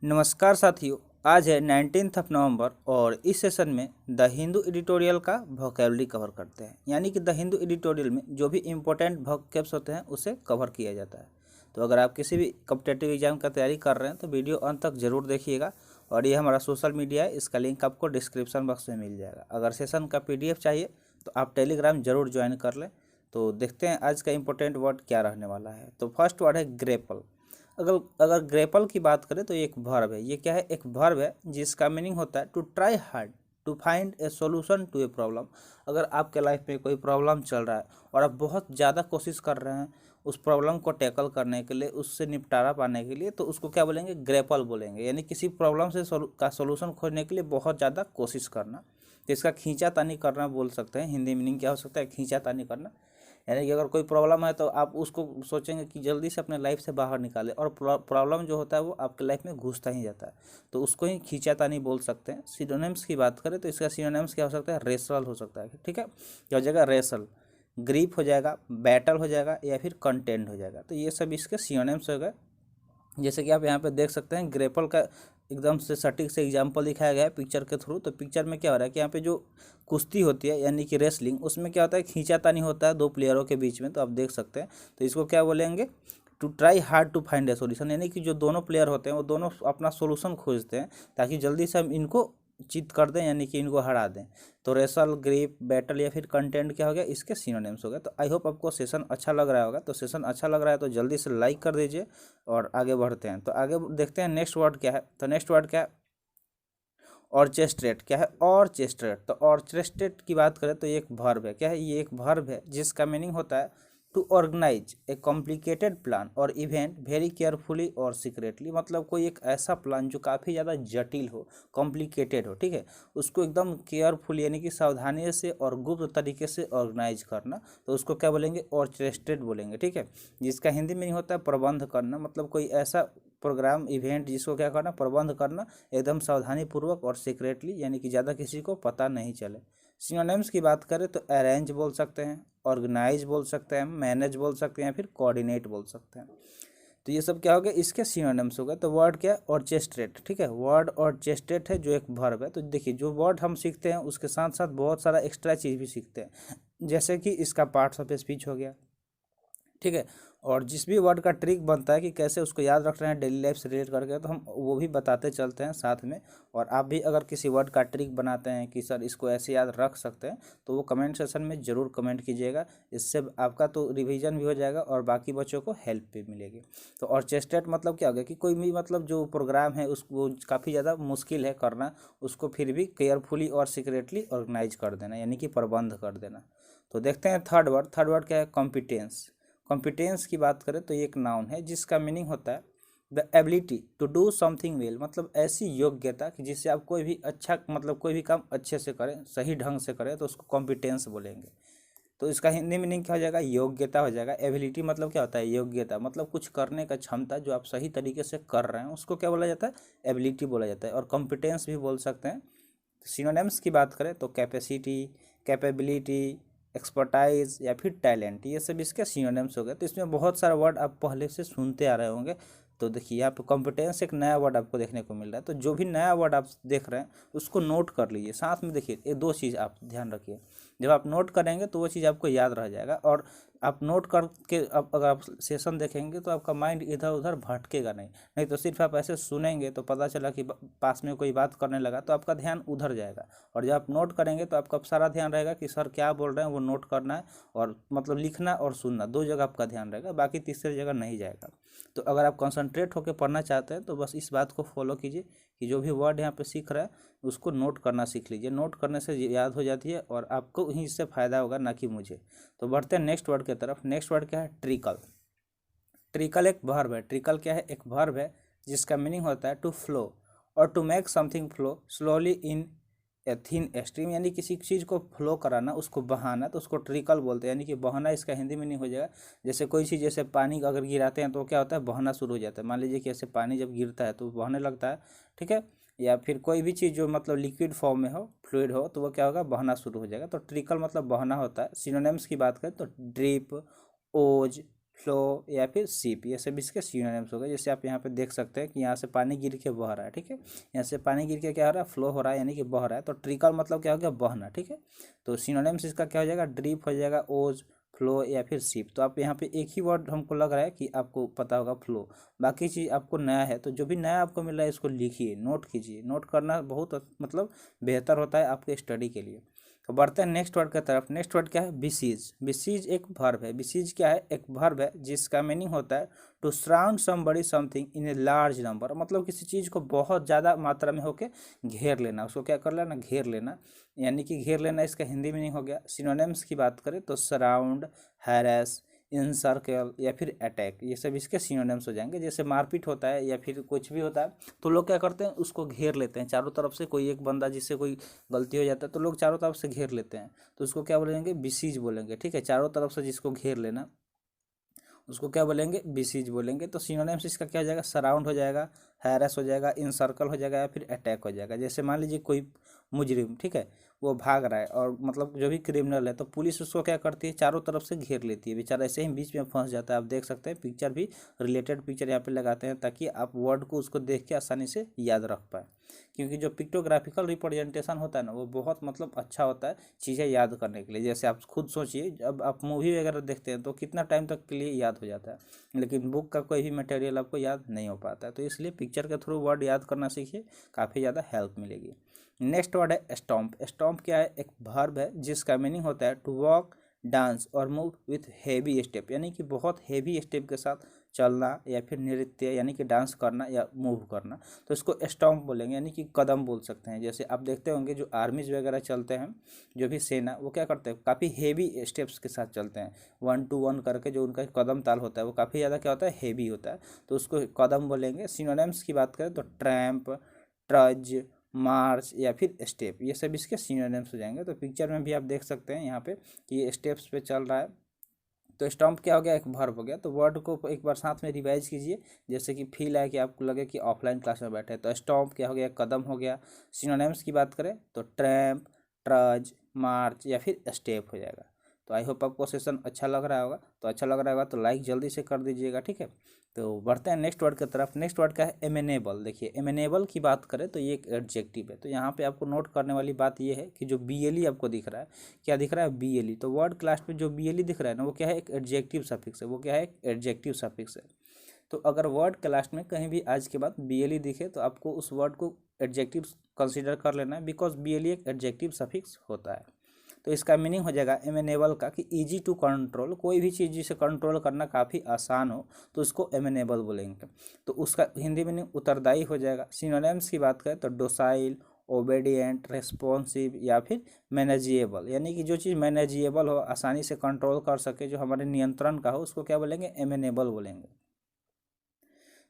नमस्कार साथियों। आज है 19 नवंबर और इस सेशन में द हिंदू एडिटोरियल का वोकैबुलरी कवर करते हैं। यानी कि द हिंदू एडिटोरियल में जो भी इम्पोर्टेंट वोकैब्स होते हैं उसे कवर किया जाता है। तो अगर आप किसी भी कॉम्पिटिटिव एग्जाम का तैयारी कर रहे हैं तो वीडियो अंत तक जरूर देखिएगा। और ये हमारा सोशल मीडिया है, इसका लिंक आपको डिस्क्रिप्शन बॉक्स में मिल जाएगा। अगर सेशन का PDF चाहिए तो आप टेलीग्राम जरूर ज्वाइन कर लें। तो देखते हैं आज का इम्पोर्टेंट वर्ड क्या रहने वाला है। तो फर्स्ट वर्ड है ग्रेपल। अगर अगर ग्रेपल की बात करें तो ये एक वर्ब है। ये क्या है? एक वर्ब है जिसका मीनिंग होता है to try hard to find a solution to a problem. अगर आपके लाइफ में कोई प्रॉब्लम चल रहा है और आप बहुत ज़्यादा कोशिश कर रहे हैं उस प्रॉब्लम को टैकल करने के लिए, उससे निपटारा पाने के लिए, तो उसको क्या बोलेंगे? ग्रेपल बोलेंगे। यानी किसी प्रॉब्लम से का सोल्यूशन खोजने के लिए बहुत ज़्यादा कोशिश करना। तो इसका खींचातानी करना बोल सकते हैं। हिंदी मीनिंग क्या हो सकता है? खींचातानी करना। यानी कि अगर कोई प्रॉब्लम है तो आप उसको सोचेंगे कि जल्दी से अपने लाइफ से बाहर निकालें, और प्रॉब्लम जो होता है वो आपके लाइफ में घुसता ही जाता है, तो उसको ही खींचातानी बोल सकते हैं। सिनोनिम्स की बात करें तो इसका सिनोनिम्स क्या हो सकता है? रेसल हो सकता है। ठीक है, क्या हो जाएगा? रेसल। ग्रीप हो जाएगा, बैटल हो जाएगा, या फिर कंटेंट हो जाएगा। तो ये सब इसके सिनोनिम्स हो गए। जैसे कि आप यहाँ पे देख सकते हैं ग्रेपल का एकदम से सटीक से एग्जाम्पल दिखाया गया है पिक्चर के थ्रू। तो पिक्चर में क्या हो रहा है कि यहाँ पे जो कुश्ती होती है यानी कि रेसलिंग, उसमें क्या होता है? खींचातानी होता है दो प्लेयरों के बीच में। तो आप देख सकते हैं, तो इसको क्या बोलेंगे? To try hard to find a solution. यानी कि जो दोनों प्लेयर होते हैं वो दोनों अपना सोल्यूशन खोजते हैं ताकि जल्दी से हम इनको चित कर दें, यानी कि इनको हरा दें। तो रेसल, ग्रिप, बैटल या फिर कंटेंट क्या हो गया? इसके सिनोनिम्स हो गए। तो आई होप आपको सेशन अच्छा लग रहा होगा। तो सेशन अच्छा लग रहा है तो जल्दी से लाइक कर दीजिए और आगे बढ़ते हैं। तो आगे देखते हैं नेक्स्ट वर्ड क्या है। तो नेक्स्ट वर्ड क्या है? ऑर्केस्ट्रेट। क्या है? ऑर्केस्ट्रेट। तो ऑर्केस्ट्रेट की बात करें तो ये एक वर्ब है। क्या है? ये एक वर्ब है जिसका मीनिंग होता है to organise a complicated plan और इवेंट वेरी केयरफुली और सीक्रेटली। मतलब कोई एक ऐसा प्लान जो काफ़ी ज़्यादा जटिल हो, कॉम्प्लिकेटेड हो, ठीक है, उसको एकदम केयरफुल यानी कि सावधानी से और गुप्त तरीके से ऑर्गेनाइज करना, तो उसको क्या बोलेंगे? ऑर्केस्ट्रेट बोलेंगे। ठीक है, जिसका हिंदी मीनिंग होता है प्रबंध करना। मतलब कोई ऐसा प्रोग्राम, इवेंट जिसको क्या करना? प्रबंध करना एकदम सावधानी पूर्वक और सीक्रेटली, यानी कि ज़्यादा किसी को पता नहीं चले। सिनोनिम्स की बात करें तो अरेंज बोल सकते हैं, ऑर्गेनाइज बोल सकते हैं, मैनेज बोल सकते हैं, फिर कोऑर्डिनेट बोल सकते हैं। तो ये सब क्या हो गया? इसके सिनोनिम्स हो गए। तो वर्ड क्या है? ऑर्केस्ट्रेट। ठीक है, वर्ड ऑर्केस्ट्रेट है जो एक वर्ब है। तो देखिए जो वर्ड हम सीखते हैं उसके साथ साथ बहुत सारा एक्स्ट्रा चीज़ भी सीखते हैं, जैसे कि इसका पार्ट्स ऑफ स्पीच हो गया। ठीक है, और जिस भी वर्ड का ट्रिक बनता है कि कैसे उसको याद रख रहे हैं डेली लाइफ से रिलेट करके, तो हम वो भी बताते चलते हैं साथ में। और आप भी अगर किसी वर्ड का ट्रिक बनाते हैं कि सर इसको ऐसे याद रख सकते हैं, तो वो कमेंट सेक्शन में ज़रूर कमेंट कीजिएगा। इससे आपका तो रिवीजन भी हो जाएगा और बाकी बच्चों को हेल्प भी मिलेगी। तो ऑर्केस्ट्रेट मतलब क्या हो गया कि कोई भी मतलब जो प्रोग्राम है उसको काफ़ी ज़्यादा मुश्किल है करना, उसको फिर भी केयरफुली और सीक्रेटली ऑर्गेनाइज कर देना, यानी कि प्रबंध कर देना। तो देखते हैं थर्ड वर्ड। थर्ड वर्ड क्या है? कॉम्पिटेंस। कॉम्पिटेंस की बात करें तो ये एक नाउन है जिसका मीनिंग होता है the ability to do something well. मतलब ऐसी योग्यता कि जिससे आप कोई भी अच्छा मतलब कोई भी काम अच्छे से करें, सही ढंग से करें, तो उसको कॉम्पिटेंस बोलेंगे। तो इसका हिंदी मीनिंग क्या हो जाएगा? योग्यता हो जाएगा। एबिलिटी मतलब क्या होता है? योग्यता। मतलब कुछ करने का क्षमता जो आप सही तरीके से कर रहे हैं उसको क्या बोला जाता है? एबिलिटी बोला जाता है। और कॉम्पिटेंस भी बोल सकते हैं। सिनोनिम्स की बात करें तो कैपेसिटी, कैपेबिलिटी, एक्सपर्टाइज या फिर टैलेंट, ये सब इसके सिनोनिम्स हो गए। तो इसमें बहुत सारा वर्ड आप पहले से सुनते आ रहे होंगे। तो देखिए यहाँ पे कॉम्पिटेंस एक नया वर्ड आपको देखने को मिल रहा है। तो जो भी नया वर्ड आप देख रहे हैं उसको नोट कर लीजिए। साथ में देखिए ये दो चीज़ आप ध्यान रखिए। जब आप नोट करेंगे तो वो चीज़ आपको याद रह जाएगा। और आप नोट करके अब अगर आप सेशन देखेंगे तो आपका माइंड इधर उधर भटकेगा नहीं। नहीं तो सिर्फ आप ऐसे सुनेंगे तो पता चला कि पास में कोई बात करने लगा तो आपका ध्यान उधर जाएगा। और जब आप नोट करेंगे तो आपका सारा ध्यान रहेगा कि सर क्या बोल रहे हैं, वो नोट करना है। और मतलब लिखना और सुनना, दो जगह आपका ध्यान रहेगा, बाकी तीसरी जगह नहीं जाएगा। तो अगर आप कंसंट्रेट होकर पढ़ना चाहते हैं तो बस इस बात को फॉलो कीजिए कि जो भी वर्ड यहाँ पे सीख रहा है उसको नोट करना सीख लीजिए। नोट करने से याद हो जाती है और आपको ही इससे फ़ायदा होगा, ना कि मुझे। तो बढ़ते हैं नेक्स्ट वर्ड की तरफ। नेक्स्ट वर्ड क्या है? ट्रिकल। ट्रिकल एक वर्ब है। ट्रिकल क्या है? एक वर्ब है जिसका मीनिंग होता है टू फ्लो और to make something flow slowly in a thin stream. यानी किसी चीज़ को फ्लो कराना, उसको बहाना, तो उसको ट्रिकल बोलते हैं। यानी कि बहना इसका हिंदी मीनिंग हो जाएगा। जैसे कोई चीज़, जैसे पानी अगर गिराते हैं तो क्या होता है? बहना शुरू हो जाता है। मान लीजिए कि ऐसे पानी जब गिरता है तो बहने लगता है। ठीक है, या फिर कोई भी चीज़ जो मतलब लिक्विड फॉर्म में हो, फ्लूइड हो, तो वो क्या होगा? बहना शुरू हो जाएगा। तो ट्रिकल मतलब बहना होता है। सिनोनिम्स की बात करें तो ड्रिप, ओज, फ्लो या फिर सीप, ये सब इसके सिनोनिम्स हो गए। जैसे आप यहाँ पे देख सकते हैं कि यहाँ से पानी गिर के बह रहा है, ठीक है, यहाँ से पानी गिर के क्या हो रहा है, फ्लो हो रहा है, यानी कि बह रहा है। तो ट्रिकल मतलब क्या हो गया, बहना, ठीक है। तो सिनोनिम्स इसका क्या हो जाएगा, ड्रिप हो जाएगा, ओज, फ्लो या फिर सीप। तो आप यहाँ पे एक ही वर्ड हमको लग रहा है कि आपको पता होगा फ्लो, बाकी चीज़ आपको नया है। तो जो भी नया आपको मिल रहा है इसको लिखिए, नोट कीजिए, नोट करना बहुत मतलब बेहतर होता है आपके स्टडी के लिए। तो बढ़ते हैं नेक्स्ट वर्ड की तरफ। नेक्स्ट वर्ड क्या है, बिसीज। बिसीज एक वर्ब है। बिसीज क्या है, एक वर्ब है जिसका मीनिंग होता है to surround somebody something in a large number, मतलब किसी चीज़ को बहुत ज़्यादा मात्रा में होके घेर लेना, उसको क्या कर लेना, घेर लेना, यानी कि घेर लेना इसका हिंदी मीनिंग हो गया। सिनोनिम्स की बात करें तो सराउंड, हैरेस, इनसर्कल या फिर अटैक, ये सब इसके सिनोनिम्स हो जाएंगे। जैसे मारपीट होता है या फिर कुछ भी होता है तो लोग क्या करते हैं, उसको घेर लेते हैं चारों तरफ से। कोई एक बंदा जिससे कोई गलती हो जाता है तो लोग चारों तरफ से घेर लेते हैं, तो उसको क्या बोलेंगे, बिसीज बोलेंगे, ठीक है। चारों तरफ से जिसको घेर लेना उसको क्या बोलेंगे, बिसीज बोलेंगे। तो सिनोनिम्स इसका क्या हो जाएगा, सराउंड हो जाएगा, हैरेस हो जाएगा, इनसर्कल हो जाएगा या फिर अटैक हो जाएगा। जैसे मान लीजिए कोई मुजरिम, ठीक है, वो भाग रहा है और मतलब जो भी क्रिमिनल है तो पुलिस उसको क्या करती है, चारों तरफ से घेर लेती है, बेचारा ऐसे ही बीच में फंस जाता है। आप देख सकते हैं पिक्चर भी, रिलेटेड पिक्चर यहाँ पे लगाते हैं ताकि आप वर्ड को उसको देख के आसानी से याद रख पाए, क्योंकि जो पिक्टोग्राफिकल रिप्रेजेंटेशन होता है ना वो बहुत मतलब अच्छा होता है चीज़ें याद करने के लिए। जैसे आप खुद सोचिए, जब आप मूवी वगैरह देखते हैं तो कितना टाइम तक के लिए याद हो जाता है, लेकिन बुक का कोई भी मटेरियल आपको याद नहीं हो पाता है। तो इसलिए पिक्चर के थ्रू वर्ड याद करना सीखिए, काफ़ी ज़्यादा हेल्प मिलेगी। नेक्स्ट वर्ड है स्टॉम्प। स्टॉम्प क्या है, एक वर्ब है जिसका मीनिंग होता है टू वॉक, डांस और मूव विथ हेवी स्टेप, यानी कि बहुत हेवी स्टेप के साथ चलना या फिर नृत्य यानी कि डांस करना या मूव करना। तो इसको स्टॉम्प बोलेंगे, यानी कि कदम बोल सकते हैं। जैसे आप देखते होंगे जो आर्मीज वगैरह चलते हैं, जो भी सेना, वो क्या करते हैं, काफ़ी हेवी स्टेप्स के साथ चलते हैं, 1 to 1 करके। जो उनका कदम ताल होता है वो काफ़ी ज़्यादा क्या होता है, हेवी होता है, तो उसको कदम बोलेंगे। सिनोनिम्स की बात करें तो ट्रैम्प, ट्रज, मार्च या फिर स्टेप, ये सब इसके सिनोनिम्स हो जाएंगे। तो पिक्चर में भी आप देख सकते हैं यहाँ पे कि ये स्टेप्स पे चल रहा है। तो स्टॉम्प क्या हो गया, एक वर्ब हो गया। तो वर्ड को एक बार साथ में रिवाइज कीजिए, जैसे कि फील आए कि आपको लगे कि ऑफलाइन क्लास में बैठे। तो स्टॉम्प क्या हो गया, कदम हो गया। सिनोनिम्स की बात करें तो ट्रैम्प, ट्रज, मार्च या फिर स्टेप हो जाएगा। तो आई होप आपको सेशन अच्छा लग रहा होगा। तो अच्छा लग रहा होगा तो लाइक जल्दी से कर दीजिएगा, ठीक है। तो बढ़ते हैं नेक्स्ट वर्ड की तरफ। नेक्स्ट वर्ड क्या है, एमेनेबल। देखिए एमेनेबल की बात करें तो ये एक एडजेक्टिव है। तो यहाँ पे आपको नोट करने वाली बात ये है कि जो बीएलई आपको दिख रहा है, क्या दिख रहा है, बीएलई। तो वर्ड क्लास में जो बीएलई दिख रहा है ना वो क्या है, एक एडजेक्टिव सफिक्स है। वो क्या है, एक एडजेक्टिव सफिक्स है। तो अगर वर्ड क्लास में कहीं भी आज के बाद बीएलई दिखे तो आपको उस वर्ड को एडजेक्टिव कंसीडर कर लेना है, बिकॉज बीएलई एक एडजेक्टिव सफिक्स होता है। तो इसका मीनिंग हो जाएगा एमेनेबल का कि इजी टू कंट्रोल, कोई भी चीज़ जिसे कंट्रोल करना काफ़ी आसान हो तो उसको एमेनेबल बोलेंगे। तो उसका हिंदी मीनिंग उत्तरदायी हो जाएगा। सिनोनिम्स की बात करें तो डोसाइल, ओबेडिएंट, रेस्पॉन्सिव या फिर मैनेजिएबल, यानी कि जो चीज़ मैनेजिएबल हो, आसानी से कंट्रोल कर सके, जो हमारे नियंत्रण का हो, उसको क्या बोलेंगे, एमेनेबल बोलेंगे।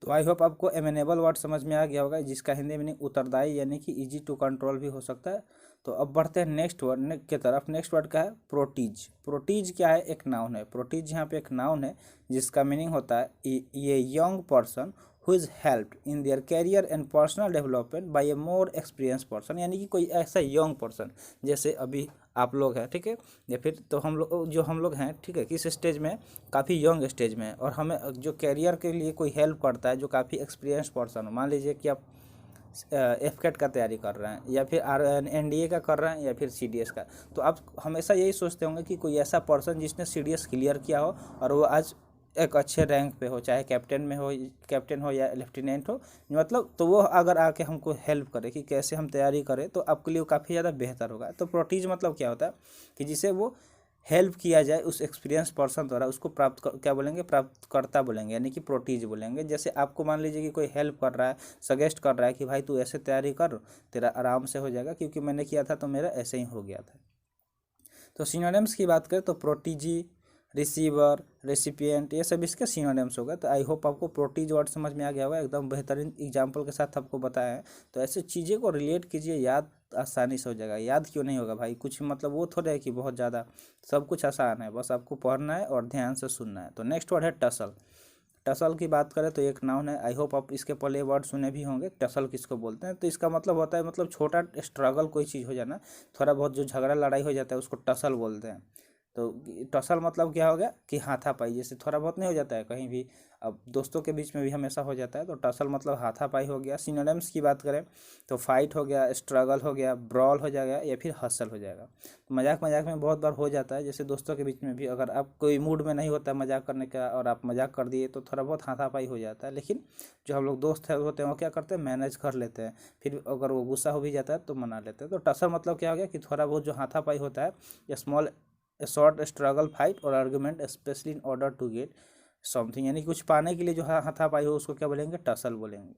तो आई होप आपको एमेनेबल वर्ड समझ में आ गया होगा, जिसका हिंदी मीनिंग उत्तरदायी यानी कि इजी टू कंट्रोल भी हो सकता है। तो अब बढ़ते हैं नेक्स्ट वर्ड की तरफ। नेक्स्ट वर्ड क्या है, प्रोटीज। प्रोटीज क्या है, एक नाउन है। प्रोटीज यहाँ पे एक नाउन है जिसका मीनिंग होता है ये young person who is helped in their career and personal development by a more experience person, यानी कि कोई ऐसा यंग पर्सन, जैसे अभी आप लोग हैं, ठीक है, या फिर तो हम लोग हैं, ठीक है, किस स्टेज में, काफ़ी यंग स्टेज में, और हमें जो कैरियर के लिए कोई हेल्प करता है जो काफ़ी एक्सपीरियंस पर्सन हो। मान लीजिए कि आप एफकेट का तैयारी कर रहे हैं या फिर एनडीए का कर रहे हैं या फिर सीडीएस का, तो आप हमेशा यही सोचते होंगे कि कोई ऐसा पर्सन जिसने सीडीएस क्लियर किया हो और वो आज एक अच्छे रैंक पे हो, चाहे कैप्टन हो या लेफ्टिनेंट हो, मतलब तो वो अगर आके हमको हेल्प करे कि कैसे हम तैयारी करें तो आपके लिए काफ़ी ज़्यादा बेहतर होगा। तो प्रोटीज मतलब क्या होता है कि जिसे वो हेल्प किया जाए उस एक्सपीरियंस पर्सन द्वारा, उसको क्या बोलेंगे, प्राप्तकर्ता बोलेंगे, यानी कि प्रोटीज बोलेंगे। जैसे आपको मान लीजिए कि कोई हेल्प कर रहा है, सजेस्ट कर रहा है कि भाई तू ऐसे तैयारी कर, तेरा आराम से हो जाएगा, क्योंकि मैंने किया था तो मेरा ऐसे ही हो गया था। तो सिनोनिम्स की बात करें तो प्रोटीजी, रिसीवर, रेसिपिएंट, ये सब इसके सिनोनिम्स हो गए। तो आई होप आपको प्रोटीज वर्ड समझ में आ गया होगा, एकदम बेहतरीन एग्जाम्पल के साथ आपको बताया है। तो ऐसे चीज़ें को रिलेट कीजिए, याद आसानी से हो जाएगा। याद क्यों नहीं होगा भाई, कुछ मतलब वो थोड़ा है कि बहुत ज़्यादा, सब कुछ आसान है, बस आपको पढ़ना है और ध्यान से सुनना है। तो नेक्स्ट वर्ड है टसल। टसल की बात करें तो एक नाउन है। आई होप आप इसके पहले वर्ड सुने भी होंगे, टसल किसको बोलते हैं। तो इसका मतलब होता है मतलब छोटा स्ट्रगल, कोई चीज़ हो जाना, थोड़ा बहुत जो झगड़ा लड़ाई हो जाता है उसको टसल बोलते हैं। तो टसल मतलब क्या हो गया कि हाथापाई, जैसे थोड़ा बहुत नहीं हो जाता है कहीं भी, अब दोस्तों के बीच में भी हमेशा हो जाता है, तो टसल मतलब हाथापाई हो गया। सिनोनिम्स की बात करें तो फाइट हो गया, स्ट्रगल हो गया, ब्रॉल हो जाएगा या फिर हसल हो जाएगा। तो मजाक मजाक में बहुत बार हो जाता है, जैसे दोस्तों के बीच में भी अगर आप कोई मूड में नहीं होता है मजाक करने का और आप मजाक कर दिए तो थोड़ा बहुत हाथापाई हो जाता है, लेकिन जो हम लोग दोस्त होते हैं वो क्या करते हैं, मैनेज कर लेते हैं, फिर अगर वो गुस्सा हो भी जाता है तो मना लेते हैं। तो टसल मतलब क्या हो गया कि थोड़ा बहुत जो हाथापाई होता है, या स्मॉल शॉर्ट स्ट्रगल फाइट और argument especially in order to get something, यानी कुछ पाने के लिए जो हाथापाई हो उसको क्या बोलेंगे, टसल बोलेंगे।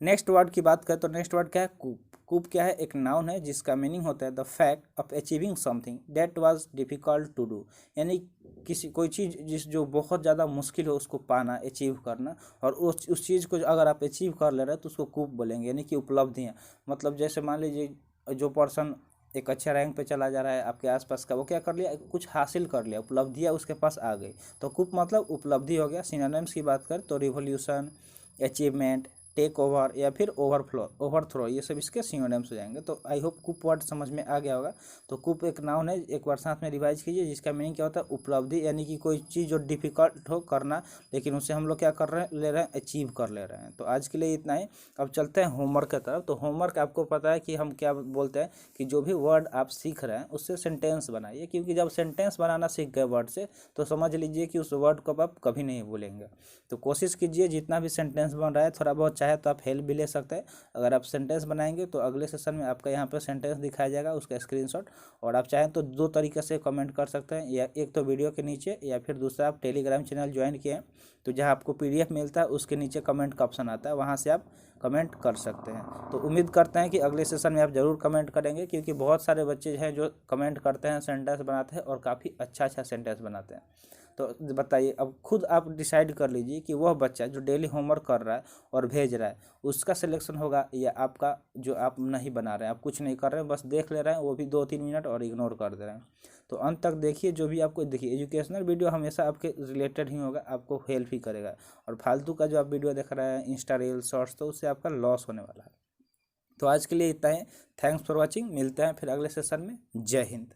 नेक्स्ट वर्ड की बात करें तो नेक्स्ट वर्ड क्या है, कूप। कूप क्या है, एक नाउन है जिसका मीनिंग होता है the fact of achieving something that was difficult to do, यानी किसी कोई चीज़ जिस जो बहुत ज़्यादा मुश्किल हो उसको पाना, अचीव करना, और उस चीज़ को अगर आप अचीव कर ले रहे हैं तो उसको कूप बोलेंगे, यानी कि उपलब्धियाँ। मतलब जैसे मान लीजिए जो पर्सन एक अच्छे रैंक पे चला जा रहा है आपके आसपास का, वो क्या कर लिया, कुछ हासिल कर लिया, उपलब्धियाँ उसके पास आ गई, तो कूप मतलब उपलब्धि हो गया। सिनोनिम्स की बात करें तो रिवोल्यूशन, अचीवमेंट, टेक ओवर या फिर ओवरथ्रो, ये सब इसके सिनोनिम्स हो जाएंगे। तो आई होप कूप वर्ड समझ में आ गया होगा। तो कूप एक नाउन है, एक बार साथ में रिवाइज कीजिए, जिसका मीनिंग क्या होता है, उपलब्धि, यानी कि कोई चीज़ जो डिफिकल्ट हो करना, लेकिन उसे हम लोग क्या कर रहे हैं, ले रहे हैं, अचीव कर ले रहे हैं। तो आज के लिए इतना ही। अब चलते हैं होमवर्क की तरफ। तो होमवर्क आपको पता है कि हम क्या बोलते हैं कि जो भी वर्ड आप सीख रहे हैं उससे सेंटेंस बनाइए, क्योंकि जब सेंटेंस बनाना सीख गए वर्ड से तो समझ लीजिए कि उस वर्ड को आप कभी नहीं भूलेंगे। तो कोशिश कीजिए जितना भी सेंटेंस बन रहा है, थोड़ा बहुत चाहे तो आप हेल्प भी ले सकते हैं। अगर आप सेंटेंस बनाएंगे तो अगले सेशन में आपका यहाँ पर सेंटेंस दिखाया जाएगा, उसका स्क्रीनशॉट। और आप चाहें तो दो तरीके से कमेंट कर सकते हैं, या एक तो वीडियो के नीचे, या फिर दूसरा आप टेलीग्राम चैनल ज्वाइन किए तो जहाँ आपको PDF मिलता है उसके नीचे कमेंट का ऑप्शन आता है, वहाँ से आप कमेंट कर सकते हैं। तो उम्मीद करते हैं कि अगले सेशन में आप ज़रूर कमेंट करेंगे, क्योंकि बहुत सारे बच्चे हैं जो कमेंट करते हैं, सेंटेंस बनाते हैं और काफ़ी अच्छा सेंटेंस बनाते हैं। तो बताइए, अब खुद आप डिसाइड कर लीजिए कि वह बच्चा जो डेली होमवर्क कर रहा है और भेज रहा है उसका सिलेक्शन होगा, या आपका जो आप नहीं बना रहे हैं, आप कुछ नहीं कर रहे हैं, बस देख ले रहे हैं, वो भी 2-3 मिनट और इग्नोर कर दे रहे हैं। तो अंत तक देखिए, जो भी आपको देखिए, एजुकेशनल वीडियो हमेशा आपके रिलेटेड ही होगा, आपको हेल्प ही करेगा। और फालतू का जो आप वीडियो देख रहे हैं, इंस्टा रील शॉर्ट्स, तो उससे आपका लॉस होने वाला है। तो आज के लिए इतना ही। Thanks for watching. मिलते हैं फिर अगले सेशन में। जय हिंद।